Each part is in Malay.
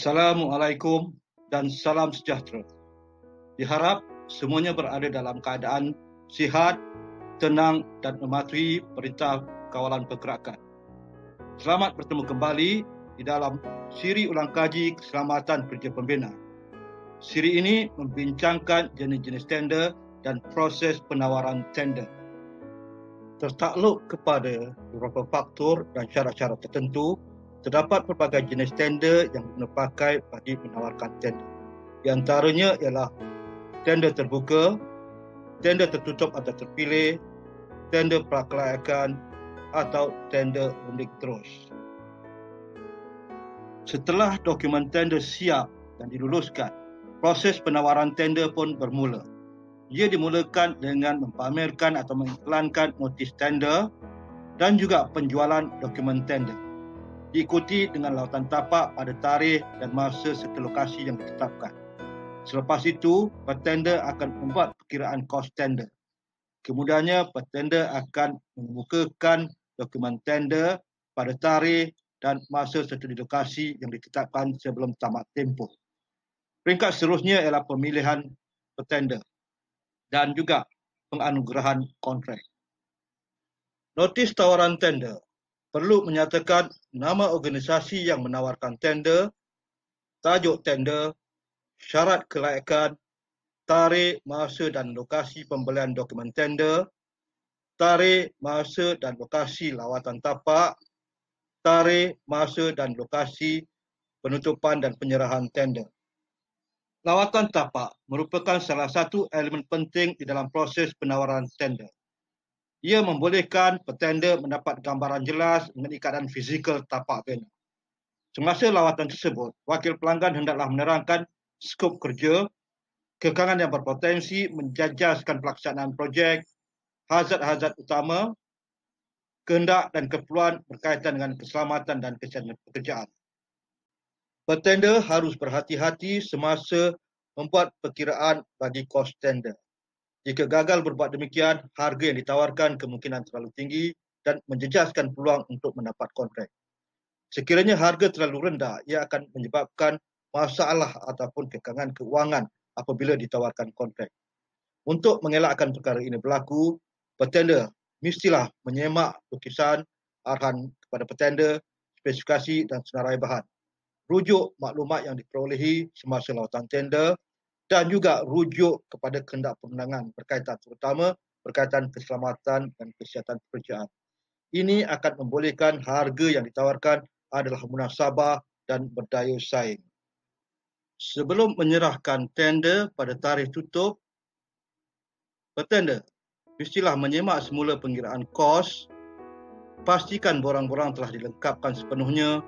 Assalamualaikum dan salam sejahtera. Diharap semuanya berada dalam keadaan sihat, tenang dan mematuhi perintah kawalan pergerakan. Selamat bertemu kembali di dalam siri ulang kaji keselamatan kerja pembina. Siri ini membincangkan jenis-jenis tender dan proses penawaran tender. Tertakluk kepada beberapa faktor dan syarat-syarat tertentu, terdapat pelbagai jenis tender yang dipakai bagi menawarkan tender. Di antaranya ialah tender terbuka, tender tertutup atau terpilih, tender prakelayakan atau tender undik terus. Setelah dokumen tender siap dan diluluskan, proses penawaran tender pun bermula. Ia dimulakan dengan mempamerkan atau mengiklankan notis tender dan juga penjualan dokumen tender. Diikuti dengan lawatan tapak pada tarikh dan masa serta lokasi yang ditetapkan. Selepas itu, petender akan membuat perkiraan kos tender. Kemudiannya, petender akan mengemukakan dokumen tender pada tarikh dan masa serta di lokasi yang ditetapkan sebelum tamat tempoh. Peringkat seterusnya ialah pemilihan petender dan juga penganugerahan kontrak. Notis tawaran tender perlu menyatakan nama organisasi yang menawarkan tender, tajuk tender, syarat kelayakan, tarikh, masa dan lokasi pembelian dokumen tender, tarikh, masa dan lokasi lawatan tapak, tarikh, masa dan lokasi penutupan dan penyerahan tender. Lawatan tapak merupakan salah satu elemen penting di dalam proses penawaran tender. Ia membolehkan petender mendapat gambaran jelas mengenai keadaan fizikal tapak bina. Semasa lawatan tersebut, wakil pelanggan hendaklah menerangkan skop kerja, kekangan yang berpotensi menjajaskan pelaksanaan projek, hazard-hazard utama, kehendak dan keperluan berkaitan dengan keselamatan dan kesihatan pekerjaan. Petender harus berhati-hati semasa membuat perkiraan bagi kos tender. Jika gagal berbuat demikian, harga yang ditawarkan kemungkinan terlalu tinggi dan menjejaskan peluang untuk mendapat kontrak. Sekiranya harga terlalu rendah, ia akan menyebabkan masalah ataupun kekangan keuangan apabila ditawarkan kontrak. Untuk mengelakkan perkara ini berlaku, petender mestilah menyemak lukisan, arahan kepada petender, spesifikasi dan senarai bahan, rujuk maklumat yang diperolehi semasa lawatan tender dan juga rujuk kepada kehendak pemenangan terutama berkaitan keselamatan dan kesihatan pekerjaan. Ini akan membolehkan harga yang ditawarkan adalah munasabah dan berdaya saing. Sebelum menyerahkan tender pada tarikh tutup, petender mestilah menyemak semula pengiraan kos, pastikan borang-borang telah dilengkapkan sepenuhnya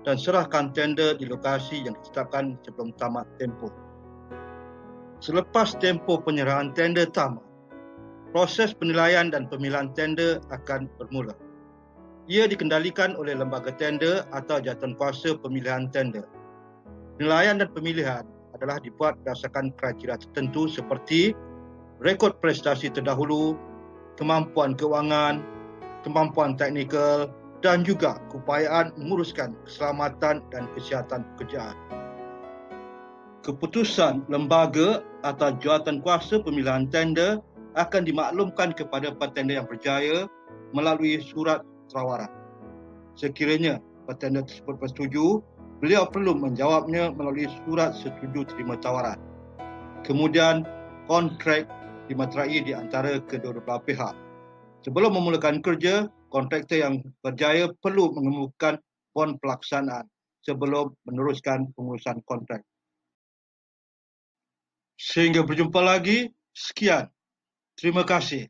dan serahkan tender di lokasi yang ditetapkan sebelum tamat tempoh. Selepas tempoh penyerahan tender tamat, proses penilaian dan pemilihan tender akan bermula. Ia dikendalikan oleh lembaga tender atau jawatankuasa pemilihan tender. Penilaian dan pemilihan adalah dibuat berdasarkan kriteria tertentu seperti rekod prestasi terdahulu, kemampuan keuangan, kemampuan teknikal dan juga keupayaan menguruskan keselamatan dan kesihatan pekerjaan. Keputusan lembaga atau jawatankuasa pemilihan tender akan dimaklumkan kepada petender yang berjaya melalui surat tawaran. Sekiranya petender tersebut bersetuju, beliau perlu menjawabnya melalui surat setuju terima tawaran. Kemudian, kontrak dimeterai di antara kedua belah pihak. Sebelum memulakan kerja, kontraktor yang berjaya perlu mengemukakan bon pelaksanaan sebelum meneruskan pengurusan kontrak. Sehingga berjumpa lagi, sekian. Terima kasih.